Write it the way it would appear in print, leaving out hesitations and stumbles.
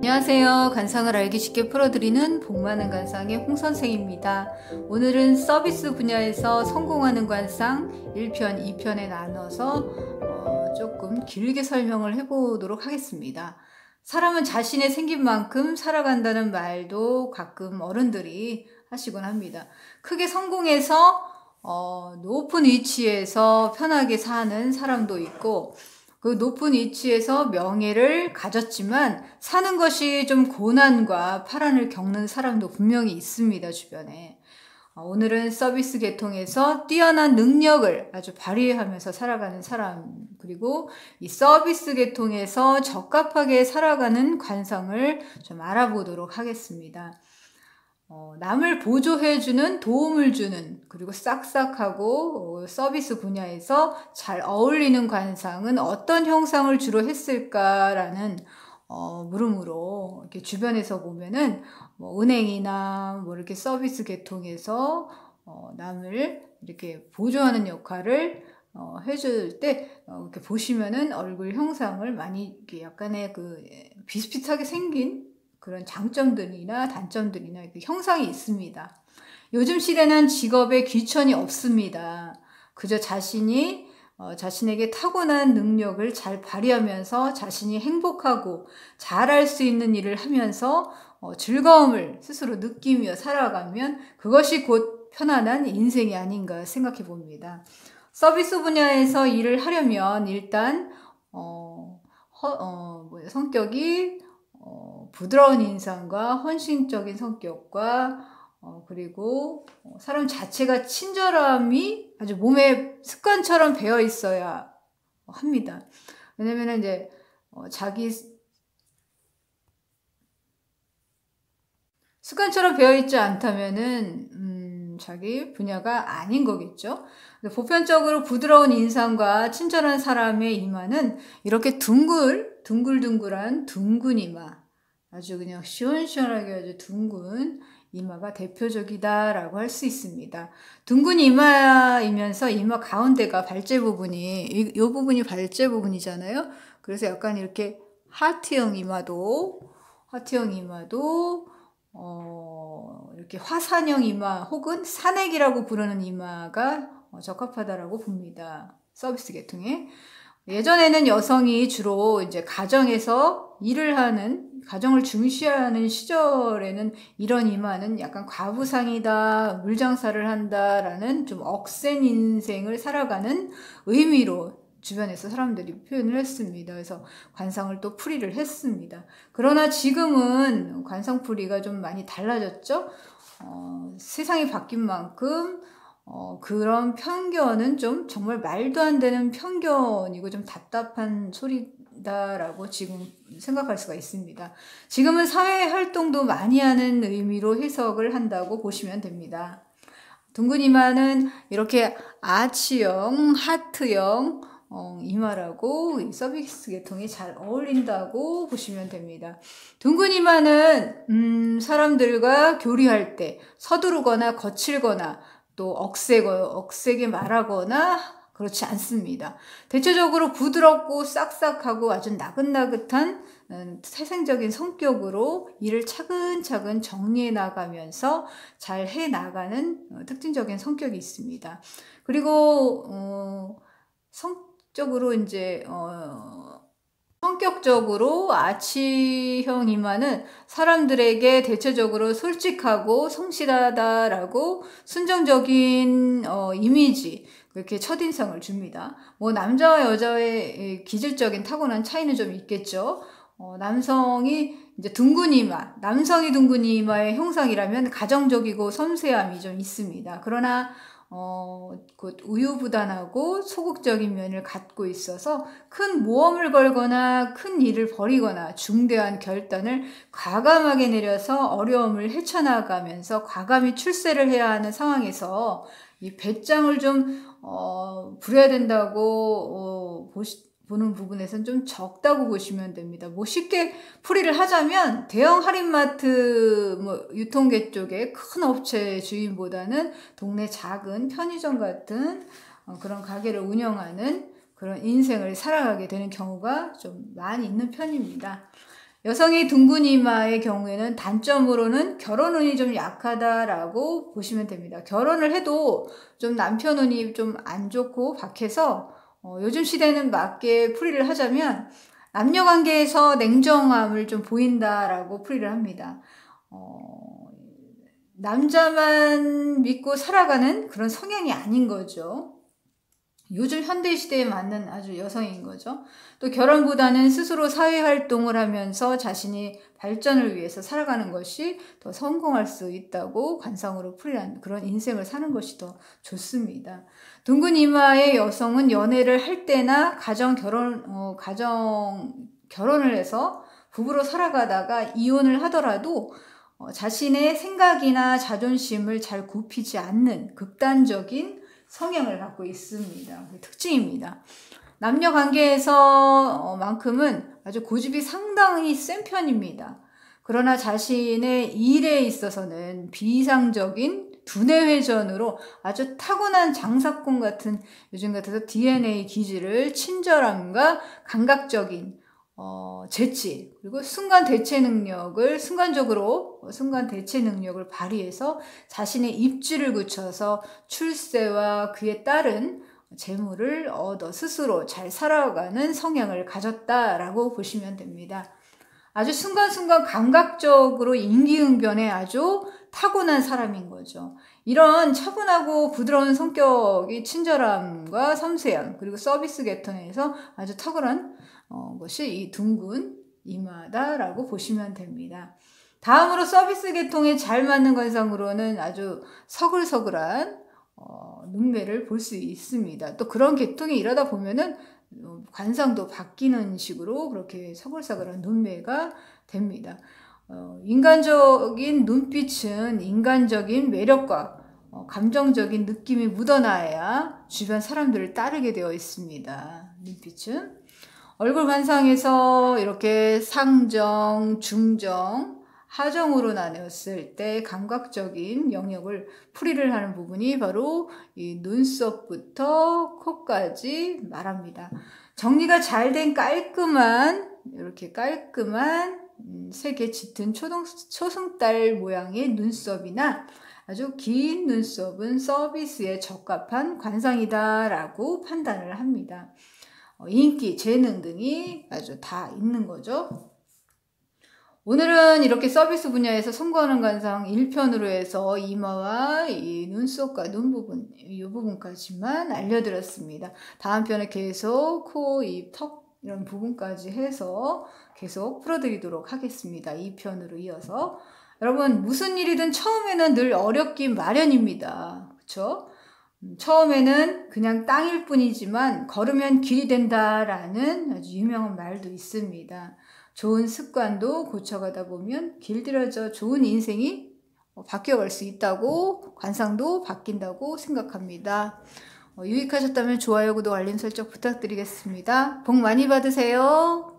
안녕하세요. 관상을 알기 쉽게 풀어드리는 복 많은 관상의 홍선생입니다. 오늘은 서비스 분야에서 성공하는 관상 1편, 2편에 나눠서 조금 길게 설명을 해보도록 하겠습니다. 사람은 자신의 생긴 만큼 살아간다는 말도 가끔 어른들이 하시곤 합니다. 크게 성공해서 높은 위치에서 편하게 사는 사람도 있고, 그 높은 위치에서 명예를 가졌지만 사는 것이 좀 고난과 파란을 겪는 사람도 분명히 있습니다, 주변에. 오늘은 서비스 계통에서 뛰어난 능력을 아주 발휘하면서 살아가는 사람, 그리고 이 서비스 계통에서 적합하게 살아가는 관상을 좀 알아보도록 하겠습니다. 남을 보조해주는, 도움을 주는, 그리고 싹싹하고 서비스 분야에서 잘 어울리는 관상은 어떤 형상을 주로 했을까라는 물음으로 이렇게 주변에서 보면은 은행이나 이렇게 서비스 계통에서 남을 이렇게 보조하는 역할을 해줄 때 이렇게 보시면은 얼굴 형상을 많이 이렇게 약간의 비슷비슷하게 생긴 그런 장점들이나 단점들이나 형상이 있습니다. 요즘 시대는 직업에 귀천이 없습니다. 그저 자신에게 타고난 능력을 잘 발휘하면서 자신이 행복하고 잘할 수 있는 일을 하면서 즐거움을 스스로 느끼며 살아가면 그것이 곧 편안한 인생이 아닌가 생각해 봅니다. 서비스 분야에서 일을 하려면 일단 성격이 부드러운 인상과 헌신적인 성격과 그리고 사람 자체가 친절함이 아주 몸에 습관처럼 배어 있어야 합니다. 왜냐면 이제 자기 습관처럼 배어 있지 않다면은 자기 분야가 아닌 거겠죠. 보편적으로 부드러운 인상과 친절한 사람의 이마는 이렇게 둥글둥글한 둥근 이마, 아주 그냥 시원시원하게 아주 둥근 이마가 대표적이다라고 할 수 있습니다. 둥근 이마이면서 이마 가운데가 발제 부분이, 이 부분이 발제 부분이잖아요. 그래서 약간 이렇게 하트형 이마도 이렇게 화산형 이마 혹은 산액이라고 부르는 이마가 적합하다라고 봅니다. 서비스 계통에. 예전에는 여성이 주로 이제 가정에서 일을 하는, 가정을 중시하는 시절에는 이런 이마는 약간 과부상이다, 물장사를 한다라는 좀 억센 인생을 살아가는 의미로 주변에서 사람들이 표현을 했습니다. 그래서 관상을 또 풀이를 했습니다. 그러나 지금은 관상풀이가 좀 많이 달라졌죠. 세상이 바뀐 만큼 그런 편견은 좀 정말 말도 안 되는 편견이고 좀 답답한 소리다라고 지금 생각할 수가 있습니다. 지금은 사회 활동도 많이 하는 의미로 해석을 한다고 보시면 됩니다. 둥근 이마는 이렇게 아치형, 하트형 이마라고 서비스 계통이 잘 어울린다고 보시면 됩니다. 둥근 이마는 사람들과 교류할 때 서두르거나 거칠거나 또 억세게 말하거나 그렇지 않습니다. 대체적으로 부드럽고 싹싹하고 아주 나긋나긋한 태생적인 성격으로 일을 차근차근 정리해 나가면서 잘 해 나가는 특징적인 성격이 있습니다. 그리고 성격적으로 아치형 이마는 사람들에게 대체적으로 솔직하고 성실하다라고 순정적인 이미지, 그렇게 첫인상을 줍니다. 남자와 여자의 기질적인 타고난 차이는 좀 있겠죠. 남성이 둥근 이마의 형상이라면 가정적이고 섬세함이 좀 있습니다. 그러나 곧 우유부단하고 소극적인 면을 갖고 있어서 큰 모험을 걸거나 큰 일을 벌이거나 중대한 결단을 과감하게 내려서 어려움을 헤쳐나가면서 과감히 출세를 해야 하는 상황에서 이 배짱을 좀 부려야 된다고 보는 부분에서는 좀 적다고 보시면 됩니다. 쉽게 풀이를 하자면 대형 할인마트 유통계 쪽의 큰 업체 주인보다는 동네 작은 편의점 같은 그런 가게를 운영하는 그런 인생을 살아가게 되는 경우가 좀 많이 있는 편입니다. 여성의 둥근 이마의 경우에는 단점으로는 결혼 운이 좀 약하다라고 보시면 됩니다. 결혼을 해도 좀 남편 운이 좀 안 좋고 박해서 요즘 시대는 맞게 풀이를 하자면 남녀 관계에서 냉정함을 좀 보인다라고 풀이를 합니다. 남자만 믿고 살아가는 그런 성향이 아닌 거죠. 요즘 현대시대에 맞는 아주 여성인 거죠. 또 결혼보다는 스스로 사회활동을 하면서 자신이 발전을 위해서 살아가는 것이 더 성공할 수 있다고 관상으로 풀이한 그런 인생을 사는 것이 더 좋습니다. 둥근 이마의 여성은 연애를 할 때나 결혼을 해서 부부로 살아가다가 이혼을 하더라도 자신의 생각이나 자존심을 잘 굽히지 않는 극단적인 성향을 갖고 있습니다. 특징입니다. 남녀 관계에서 만큼은 아주 고집이 상당히 센 편입니다. 그러나 자신의 일에 있어서는 비이상적인 두뇌 회전으로 아주 타고난 장사꾼 같은, 요즘 같아서 DNA 기질을 친절함과 감각적인 재치, 그리고 순간 대체 능력을 발휘해서 자신의 입지를 굳혀서 출세와 그에 따른 재물을 얻어 스스로 잘 살아가는 성향을 가졌다라고 보시면 됩니다. 아주 순간순간 감각적으로 임기응변에 아주 타고난 사람인 거죠. 이런 차분하고 부드러운 성격이 친절함과 섬세함, 그리고 서비스 계통에서 아주 탁월한 것이 이 둥근 이마다라고 보시면 됩니다. 다음으로 서비스 계통에 잘 맞는 관상으로는 아주 서글서글한 눈매를 볼 수 있습니다. 또 그런 계통이 일하다 보면은 관상도 바뀌는 식으로 그렇게 서글서글한 눈매가 됩니다. 인간적인 눈빛은 인간적인 매력과 감정적인 느낌이 묻어나야 주변 사람들을 따르게 되어 있습니다. 눈빛은. 얼굴 관상에서 이렇게 상정, 중정, 하정으로 나눴을 때 감각적인 영역을 풀이를 하는 부분이 바로 이 눈썹부터 코까지 말합니다. 정리가 잘 된 이렇게 깔끔한 색의 짙은 초승달 모양의 눈썹이나 아주 긴 눈썹은 서비스에 적합한 관상이다라고 판단을 합니다. 인기, 재능 등이 아주 다 있는 거죠. 오늘은 이렇게 서비스 분야에서 성공하는 관상 1편으로 해서 이마와 이 눈썹과 눈 부분, 이 부분까지만 알려드렸습니다. 다음 편에 계속 코, 입, 턱 이런 부분까지 해서 계속 풀어드리도록 하겠습니다. 2편으로 이어서. 여러분, 무슨 일이든 처음에는 늘 어렵긴 마련입니다. 그렇죠? 처음에는 그냥 땅일 뿐이지만 걸으면 길이 된다라는 아주 유명한 말도 있습니다. 좋은 습관도 고쳐가다 보면 길들여져 좋은 인생이 바뀌어갈 수 있다고, 관상도 바뀐다고 생각합니다. 유익하셨다면 좋아요, 구독, 알림 설정 부탁드리겠습니다. 복 많이 받으세요.